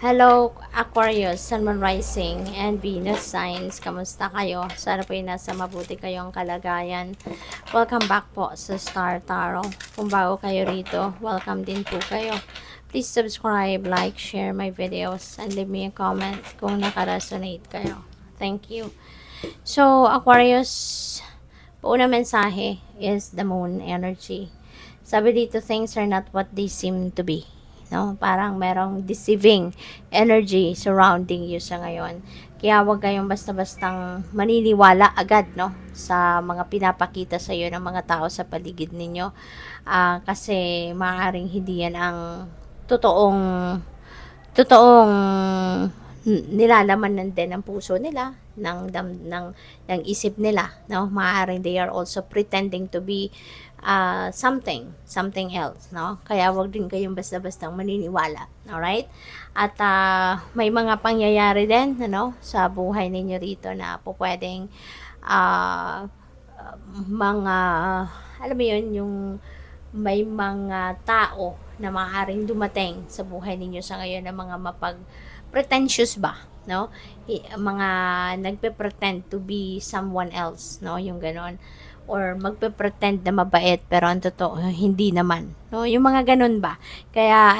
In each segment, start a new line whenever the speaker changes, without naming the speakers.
Hello, Aquarius, Sun, Moon Rising, and Venus signs. Kamusta kayo? Sana po nasa mabuti kayong kalagayan. Welcome back po sa Star Tarot. Kung bago kayo rito, welcome din po kayo. Please subscribe, like, share my videos, and leave me a comment kung nakaresonate kayo. Thank you. So, Aquarius, unang mensahe is the moon energy. Sabi dito, things are not what they seem to be. No? Parang merong deceiving energy surrounding you sa ngayon. Kaya huwag kayong basta-bastang maniniwala agad, no, sa mga pinapakita sa iyo ng mga tao sa paligid ninyo. Kasi maaaring hindi yan ang totoong totoong nilalaman ng din ng puso nila, ng isip nila, no? Maaaring they are also pretending to be something else, no? Kaya wag din kayong basta-bastang maniniwala, alright? At may mga pangyayari din, ano, sa buhay ninyo rito na po pwedeng mga, alam mo yun, yung may mga tao na maaaring dumating sa buhay ninyo sa ngayon na mga pretentious ba, no? Mga nagpe-pretend to be someone else, no? Yung ganon. Or magpe-pretend na mabait pero ang totoo hindi naman, no? Yung mga ganon ba. Kaya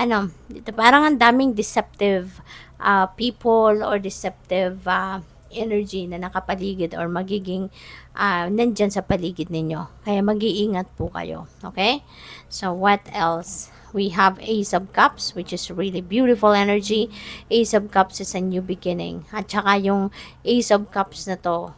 dito parang ang daming deceptive people or deceptive energy na nakapaligid or magiging nandyan sa paligid ninyo. Kaya mag-iingat po kayo. Okay? So, what else? We have Ace of Cups, which is really beautiful energy. Ace of Cups is a new beginning. At saka yung Ace of Cups na to,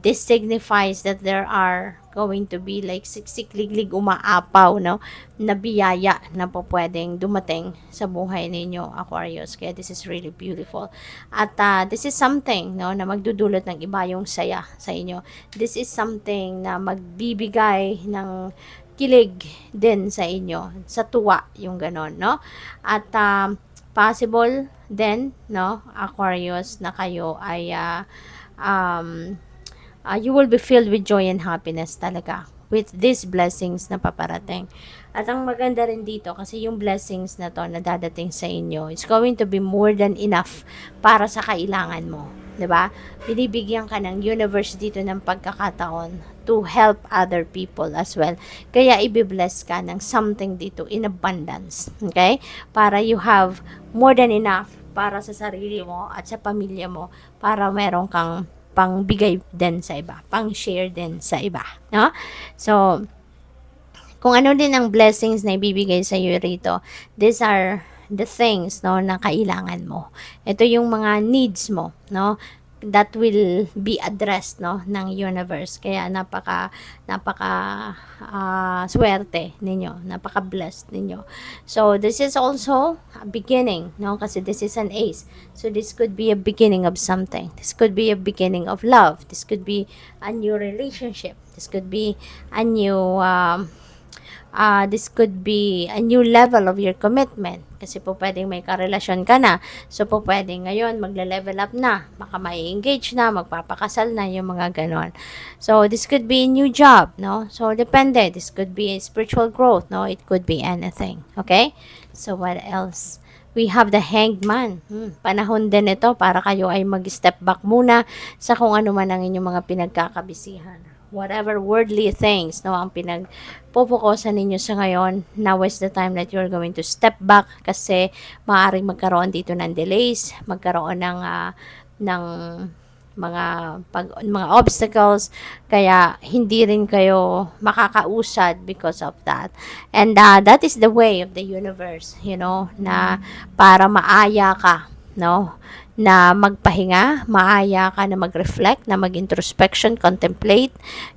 this signifies that there are going to be like siksik-liglig umaapaw, no, na biyaya na po pwedeng dumating sa buhay ninyo, Aquarius. Kaya this is really beautiful. At this is something, no, na magdudulot ng iba yung saya sa inyo. This is something na magbibigay ng kilig din sa inyo, sa tuwa, yung ganon, no? At possible then, no, Aquarius, na kayo ay you will be filled with joy and happiness talaga with these blessings na paparating. At ang maganda rin dito, kasi yung blessings na to na dadating sa inyo, it's going to be more than enough para sa kailangan mo. 'Di ba? Binibigyan ka ng universe dito ng pagkakataon to help other people as well. Kaya i-bless ka ng something dito in abundance. Okay? Para you have more than enough para sa sarili mo at sa pamilya mo, para meron kang pang-bigay din sa iba, pang-share din sa iba, no? So, kung ano din ang blessings na ibibigay sa iyo rito, these are the things, no, na kailangan mo. Ito yung mga needs mo, no, that will be addressed, no, ng universe. Kaya napaka swerte ninyo, napaka blessed ninyo. So this is also a beginning, no, kasi this is an ace. So this could be a beginning of something. This could be a beginning of love. This could be a new relationship. This could be a new this could be a new level of your commitment. Kasi po pwedeng may karelasyon ka na. So po pwedeng ngayon magle-level up na. Baka mai-engage na, magpapakasal na, yung mga ganon. So this could be a new job, no? So depende. This could be a spiritual growth, no? It could be anything. Okay? So what else? We have the Hanged Man. Panahon din ito para kayo ay mag-step back muna sa kung ano man ang inyong mga pinagkakabisihan. Whatever worldly things, no, ang pinagpupukosan ninyo sa ngayon, now is the time that you're going to step back, kasi maaaring magkaroon dito ng delays, magkaroon ng mga obstacles, kaya hindi rin kayo makakausad because of that. And that is the way of the universe, you know, na para maaya ka, no, na magpahinga, maaya ka na mag-reflect, na mag-introspection, contemplate,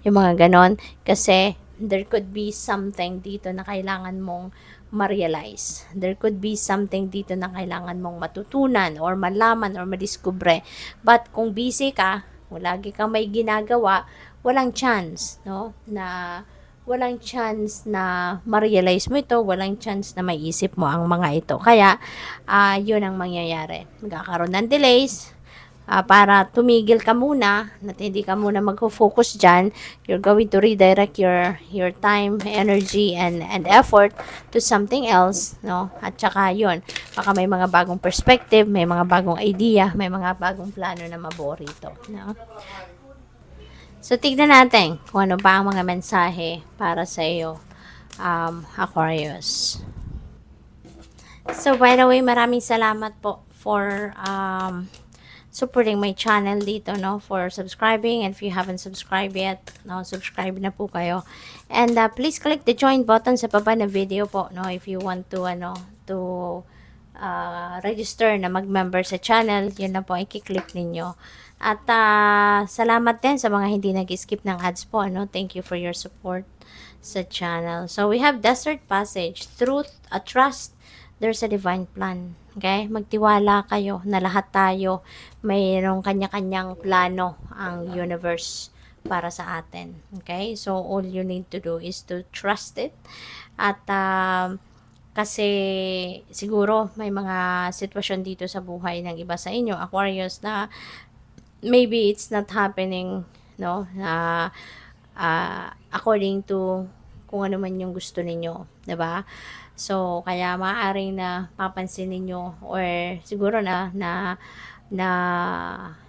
yung mga ganon. Kasi there could be something dito na kailangan mong ma-realize. There could be something dito na kailangan mong matutunan or malaman or madiskubre. But kung busy ka, kung lagi kang may ginagawa, walang chance, no, na walang chance na ma-realize mo ito, walang chance na maiisip mo ang mga ito. Kaya, yun ang mangyayari. Magkakaroon ng delays, para tumigil ka muna, at hindi ka muna mag-focus dyan. You're going to redirect your time, energy, and effort to something else, no? At saka yun, baka may mga bagong perspective, may mga bagong idea, may mga bagong plano na mabuo rito, no? So, tignan natin kung ano pa ang mga mensahe para sa iyo, Aquarius. So, by the way, maraming salamat po for supporting my channel dito, no, for subscribing. And if you haven't subscribed yet, no, subscribe na po kayo. And please click the join button sa baba na video po, no, if you want to, register na mag-member sa channel, yun na po, i-click ninyo. At salamat din sa mga hindi nag-skip ng ads po, no, thank you for your support sa channel. So, we have Desert Passage, Truth, Trust, there's a divine plan. Okay? Magtiwala kayo na lahat tayo mayroong kanya-kanyang plano ang universe para sa atin. Okay? So, all you need to do is to trust it. At kasi siguro may mga sitwasyon dito sa buhay ng iba sa inyo, Aquarius, na maybe it's not happening, no? According to kung ano man yung gusto ninyo, 'di ba? So, kaya maaaring na papansin ninyo or siguro na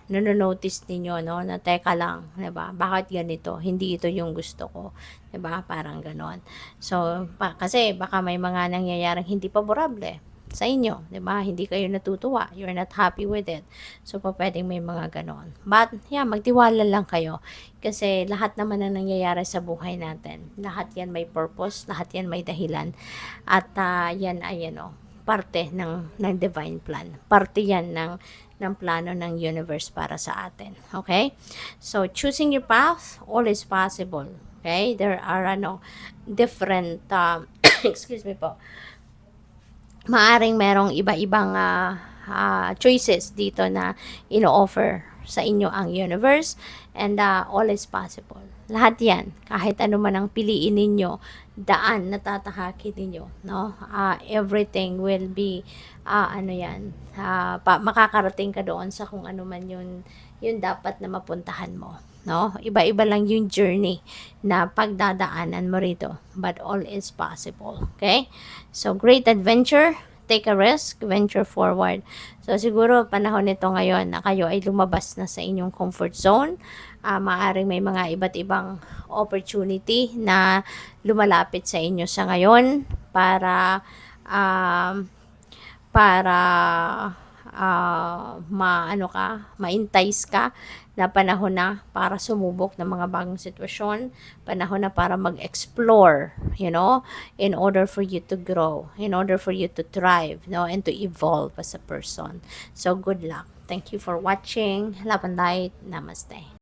nanonotice ninyo, no, na teka lang, 'di ba? Bakit ganito? Hindi ito yung gusto ko, 'di ba? Parang ganon. So, kasi baka may mga nangyayaring hindi paborable sa inyo, 'di ba? Hindi kayo natutuwa, you're not happy with it. So, pwedeng may mga ganon. But, yeah, magtiwala lang kayo kasi lahat naman na nangyayari sa buhay natin, lahat 'yan may purpose, lahat 'yan may dahilan. At yan ay parte ng divine plan. Parte 'yan ng plano ng universe para sa atin. Okay? So, choosing your path, all is possible. Okay? There are different excuse me po, maaring merong iba-ibang choices dito na ino-offer sa inyo ang universe, and all is possible. Lahat yan, kahit ano man ang piliin ninyo, daan na tatahakin ninyo, no? Everything will be, makakarating ka doon sa kung ano man yun dapat na mapuntahan mo. No? Iba-iba lang yung journey na pagdadaanan mo rito. But all is possible. Okay? So, great adventure. Take a risk. Venture forward. So, siguro panahon nito ngayon na kayo ay lumabas na sa inyong comfort zone. Maaring may mga iba't ibang opportunity na lumalapit sa inyo sa ngayon para ma-entice ka na panahon na para sumubok ng mga bagong sitwasyon, panahon na para mag-explore, in order for you to grow, in order for you to thrive, and to evolve as a person. So, good luck. Thank you for watching. Love and light. Namaste.